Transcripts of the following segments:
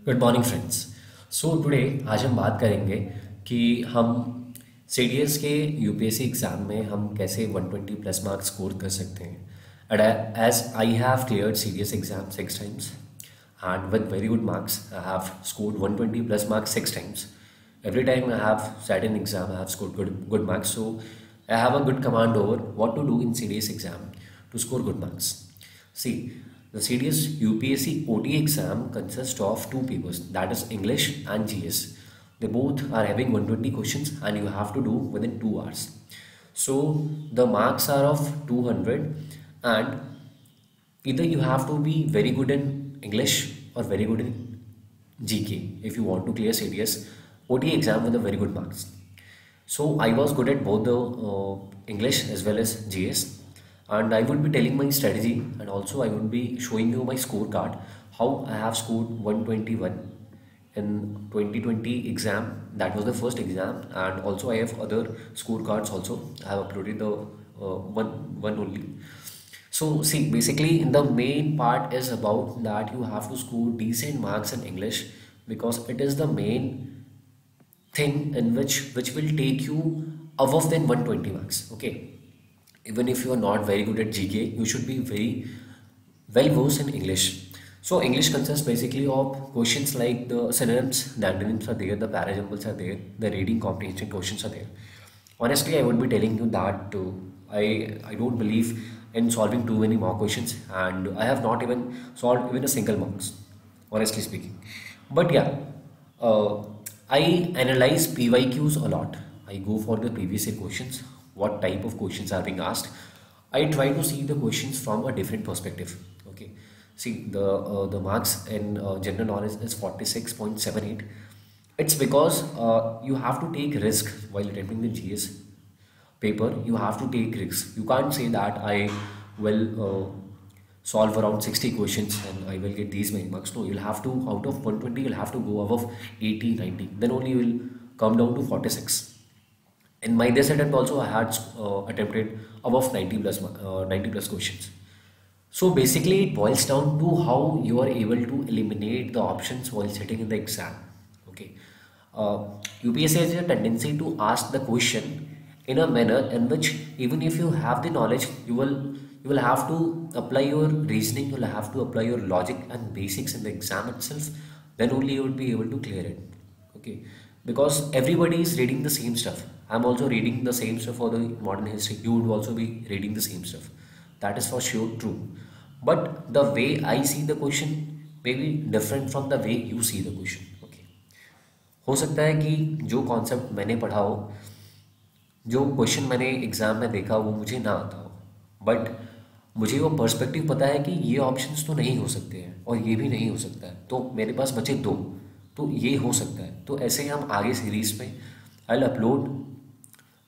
Good morning friends. So today आज हम बात करेंगे कि हम सीडीएस के यूपीएससी एग्ज़ाम में हम कैसे 120 प्लस मार्क्स स्कोर कर सकते हैं। And as I have cleared CDS exam 6 times and with very good marks I have scored 120 plus marks 6 times. Every time I have sat in exam I have scored good marks, so I have a good command over what to do in CDS exam to score good marks. See, the CDS UPSC OT exam consists of two papers, that is English and GS. They both are having 120 questions and you have to do within 2 hours. So the marks are of 200, and either you have to be very good in English or very good in GK if you want to clear CDS OT exam with a very good marks. So I was good at both the English as well as GS, and I would be telling my strategy, and also I would be showing you my scorecard, how I have scored 121 in 2020 exam. That was the first exam, and also I have other scorecards also. I have uploaded the one only. So see, basically the main part is about that you have to score decent marks in English, because it is the main thing in which will take you above than 120 marks. Okay, even if you are not very good at GK, you should be very well versed in English. So English consists basically of questions like the synonyms, the antonyms are there, the parajumbles are there, the reading comprehension questions are there. Honestly, I would be telling you that I don't believe in solving too many mock questions, and I have not even solved even a single marks, honestly speaking. But yeah, uh, I analyze PYQs a lot. I go for the previous year questions, what type of questions are being asked. I try to see the questions from a different perspective. Okay, see the marks in general knowledge is 46.78. It's because you have to take risk while attempting the GS paper. You have to take risks. You can't say that I will solve around 60 questions and I will get these many marks. No, you'll have to, out of 120, you'll have to go above 80, 90. Then only you will come down to 46. In my this attempt also, I had attempted above 90 plus questions. So basically, it boils down to how you are able to eliminate the options while sitting in the exam. Okay, uh, UPSC has a tendency to ask the question in a manner in which even if you have the knowledge, you will have to apply your reasoning, you will have to apply your logic and basics in the exam itself. Then only you will be able to clear it. Okay, because everybody is reading the same stuff. I'm also reading the same stuff for the modern history. You would also be reading the same stuff. That is for sure true. But the way I see the question may be different from the way you see the question. Okay, हो सकता है कि जो concept मैंने पढ़ा हो, जो question मैंने एग्जाम में देखा वो मुझे ना आता हो, बट मुझे वो पर्सपेक्टिव पता है कि ये ऑप्शंस तो नहीं हो सकते हैं और ये भी नहीं हो सकता है, तो मेरे पास बचे दो, तो ये हो सकता है। तो ऐसे ही हम आगे सीरीज में I will upload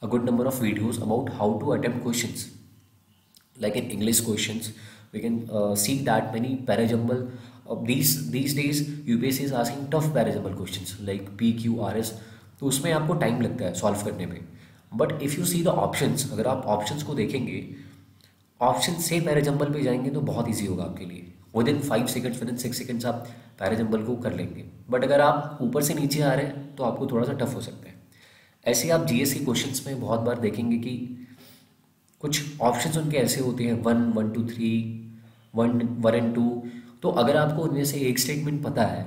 a good number of videos about how to attempt questions. Like in English questions, we can see that many parajumble. These days UPSC is asking tough parajumble questions like PQRS, तो उसमें आपको time लगता है solve करने में। But if you see the options, अगर आप options को देखेंगे, ऑप्शन से पैराजंबल पे जाएंगे तो बहुत इजी होगा आपके लिए। With in 5 seconds, with in 6 seconds आप पैराजंबल को कर लेंगे। बट अगर आप ऊपर से नीचे आ रहे हैं तो आपको थोड़ा सा टफ हो सकता है। ऐसे आप जीएस के क्वेश्चंस में बहुत बार देखेंगे कि कुछ ऑप्शंस उनके ऐसे होते हैं 1, 1 2 3, 1 एंड 2। तो अगर आपको उनमें से एक स्टेटमेंट पता है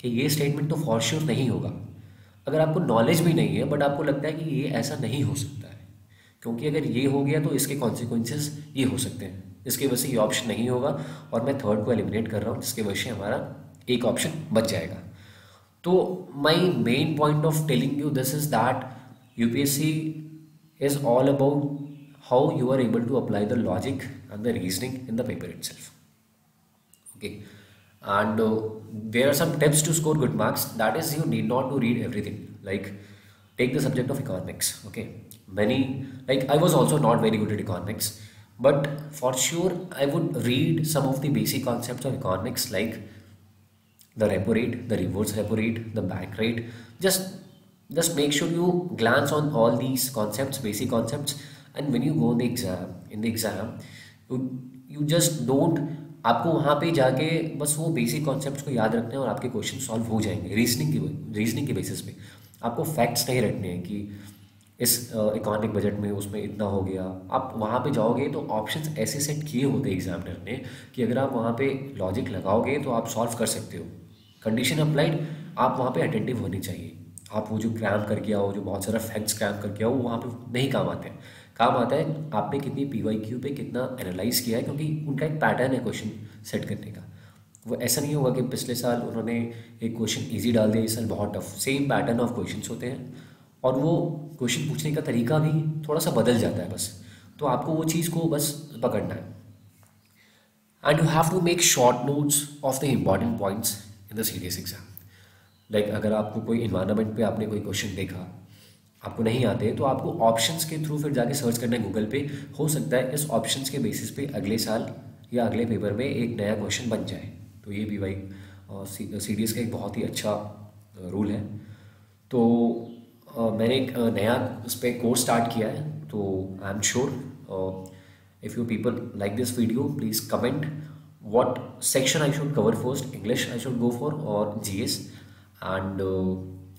कि ये स्टेटमेंट तो फॉर श्योर नहीं होगा, अगर आपको नॉलेज भी नहीं है बट आपको लगता है कि ये ऐसा नहीं हो सकता है, क्योंकि अगर ये हो गया तो इसके कॉन्सिक्वेंसेस ये हो सकते हैं, इसकी वजह से ये ऑप्शन नहीं होगा और मैं थर्ड को एलिमिनेट कर रहा हूँ, जिसकी वजह से हमारा एक ऑप्शन बच जाएगा। तो my main point of telling you this is that UPSC is all about how you are able to apply the logic and the reasoning in the paper itself. Okay, and there are some tips to score good marks. That is, you need not to read everything. Like, take the subject of economics. Okay, many, like I was also not very good at economics, but for sure I would read some of the basic concepts of economics, like the repo rate, the reverse repo rate, the bank rate. Just make sure you glance on all these concepts, basic concepts, and when you go in the exam, you just don't आपको वहाँ पे जाके बस वो basic concepts को याद रखना है और आपके क्वेश्चन सॉल्व हो जाएंगे रीजनिंग के बेसिस पे। आपको फैक्ट्स नहीं रखने हैं कि इस इकोनॉमिक बजट में उसमें इतना हो गया। आप वहाँ पे जाओगे तो ऑप्शंस ऐसे सेट किए होते हैं एग्जामिनर ने कि अगर आप वहाँ पे लॉजिक लगाओगे तो आप सॉल्व कर सकते हो। कंडीशन अप्लाइड, आप वहाँ पे अटेंटिव होनी चाहिए। आप वो जो क्रैम करके आओ, जो बहुत सारा फैक्ट्स क्रैम करके आओ, वो वहाँ पे नहीं काम आते हैं। काम आता है आपने कितनी PYQ पे कितना एनालाइज किया है, क्योंकि उनका एक पैटर्न है क्वेश्चन सेट करने का। वो ऐसा नहीं होगा कि पिछले साल उन्होंने एक क्वेश्चन इजी डाल दिया, इस साल बहुत tough. Same pattern of questions होते हैं और वो क्वेश्चन पूछने का तरीका भी थोड़ा सा बदल जाता है बस। तो आपको वो चीज़ को बस पकड़ना है। And you have to make short notes of the important points in the serious exam. Like अगर आपको कोई इन्वायरमेंट पे आपने कोई क्वेश्चन देखा, आपको नहीं आते, तो आपको ऑप्शंस के थ्रू फिर जाके सर्च करना है गूगल पे। हो सकता है इस ऑप्शंस के बेसिस पे अगले साल या अगले पेपर में एक नया क्वेश्चन बन जाए। तो ये भी भाई CDS का एक बहुत ही अच्छा रूल है। तो मैंने एक नया उस पर कोर्स स्टार्ट किया है। तो I am sure if you people like this video, please comment what section I should cover first, English I should go for और GS। एंड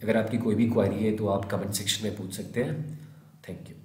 अगर आपकी कोई भी क्वेरी है तो आप कमेंट सेक्शन में पूछ सकते हैं। Thank you.